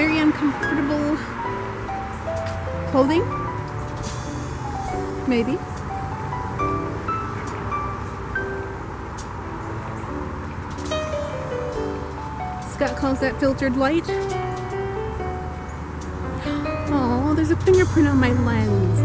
very uncomfortable clothing. Maybe. Scott calls that filtered light. Oh, there's a fingerprint on my lens.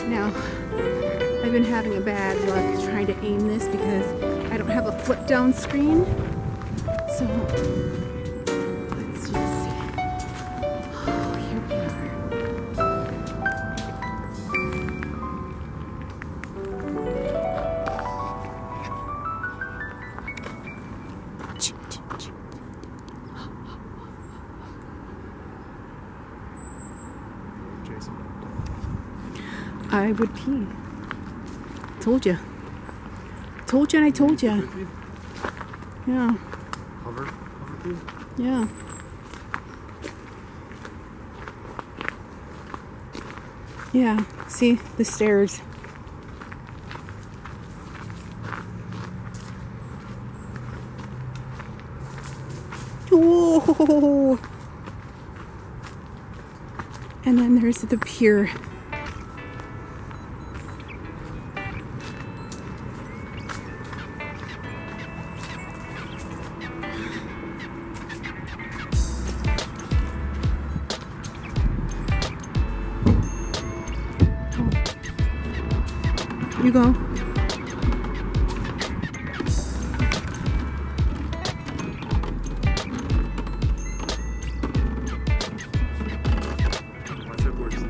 Now, I've been having a bad luck trying to aim this because I don't have a flip down screen. So, let's just see. Oh, here we are. I would pee. Told you. Told you and I told you. Yeah. Hover pee? Yeah. Yeah. See the stairs. Whoa. And then there's the pier. You go. Watch it works.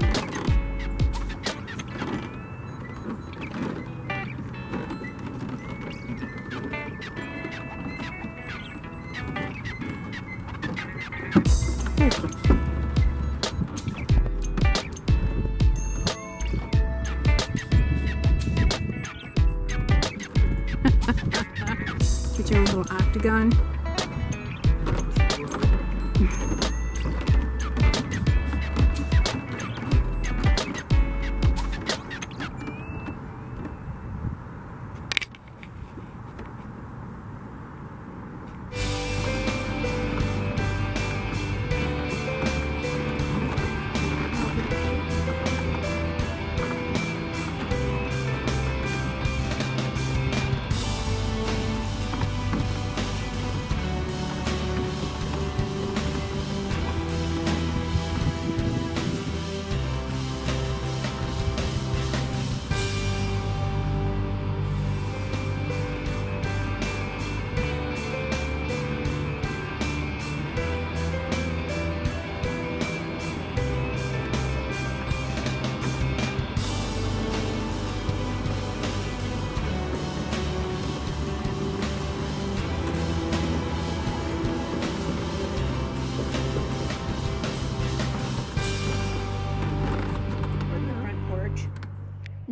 Get your own little octagon.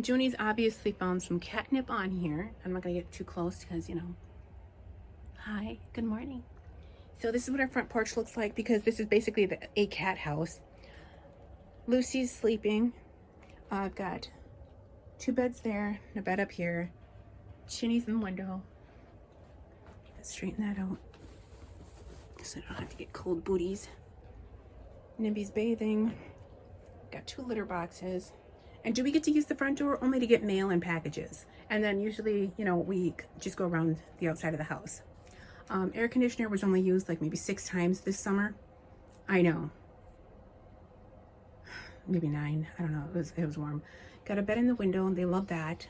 Junie's obviously found some catnip on here. I'm not gonna get too close because, you know. Hi, good morning. So this is what our front porch looks like because this is basically a cat house. Lucy's sleeping. I've got 2 beds there, and a bed up here. Chinny's in the window. Let's straighten that out so I don't have to get cold booties. Nimby's bathing. Got 2 litter boxes. And do we get to use the front door? Only to get mail and packages. And then usually, you know, we just go around the outside of the house. Air conditioner was only used like maybe 6 times this summer. I know. Maybe 9. I don't know. It was warm. Got a bed in the window, and they love that.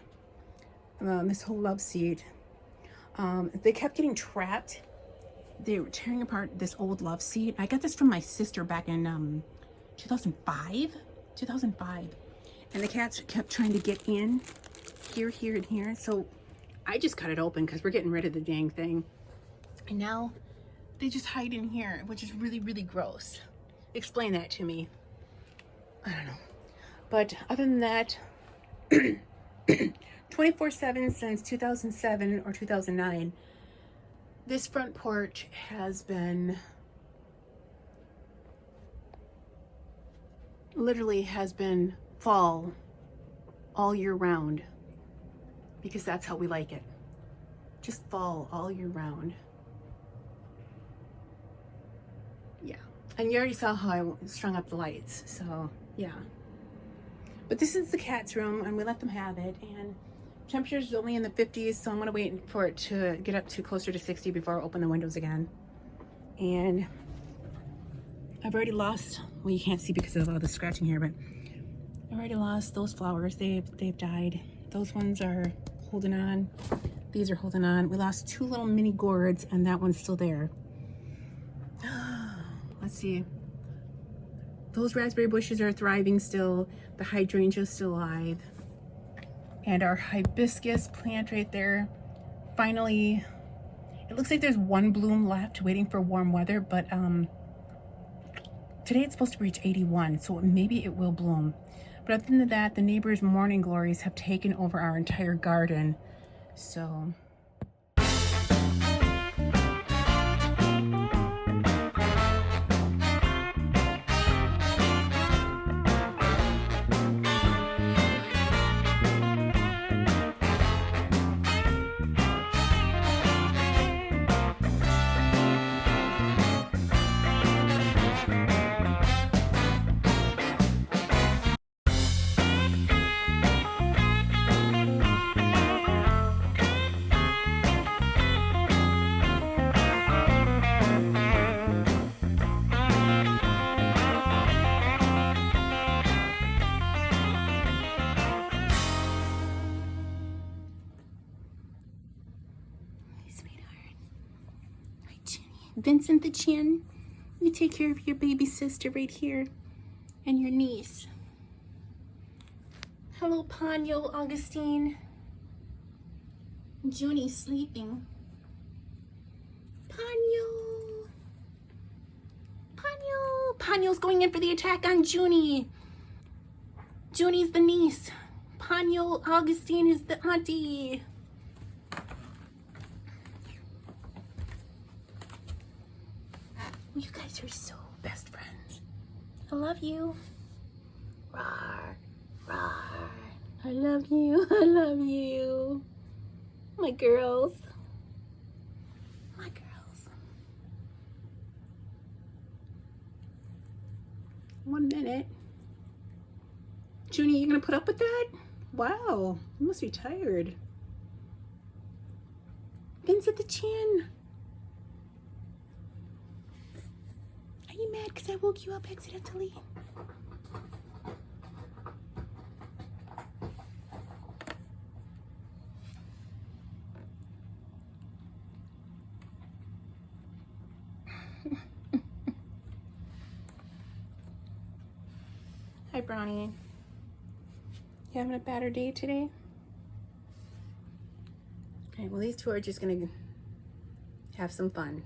This whole love seat. They kept getting trapped. They were tearing apart this old love seat. I got this from my sister back in 2005. And the cats kept trying to get in here, and here. So I just cut it open because we're getting rid of the dang thing. And now they just hide in here, which is really, really gross. Explain that to me. I don't know. But other than that, 24/7 since 2007 or 2009, this front porch has been, literally has been fall all year round, because that's how we like it. Just fall all year round. Yeah. And you already saw how I strung up the lights, so yeah. But this is the cat's room, and we let them have it, and temperature's only in the 50s, so I'm gonna wait for it to get up to closer to 60 before I open the windows again. And I've already lost, well, you can't see because of all the scratching here, but I've already lost those flowers. They've died. Those ones are holding on. These are holding on. We lost 2 little mini gourds, and that one's still there. Let's see. Those raspberry bushes are thriving still. The hydrangea's still alive. And our hibiscus plant right there, finally, it looks like there's 1 bloom left waiting for warm weather, but today it's supposed to reach 81, so maybe it will bloom. But other than that, the neighbors' morning glories have taken over our entire garden. So Vincent the Chin, you take care of your baby sister right here and your niece. Hello, Ponyo, Augustine. Junie's sleeping. Ponyo. Ponyo. Ponyo's going in for the attack on Junie. Junie's the niece. Ponyo, Augustine is the auntie. You guys are so best friends. I love you. Rawr, rawr. I love you. I love you. My girls. My girls. 1 minute. Junie, you gonna put up with that? Wow, you must be tired. Vincent the Chin. Are you mad because I woke you up accidentally? Hi, Brownie. You having a better day today? Okay, well, these two are just gonna have some fun.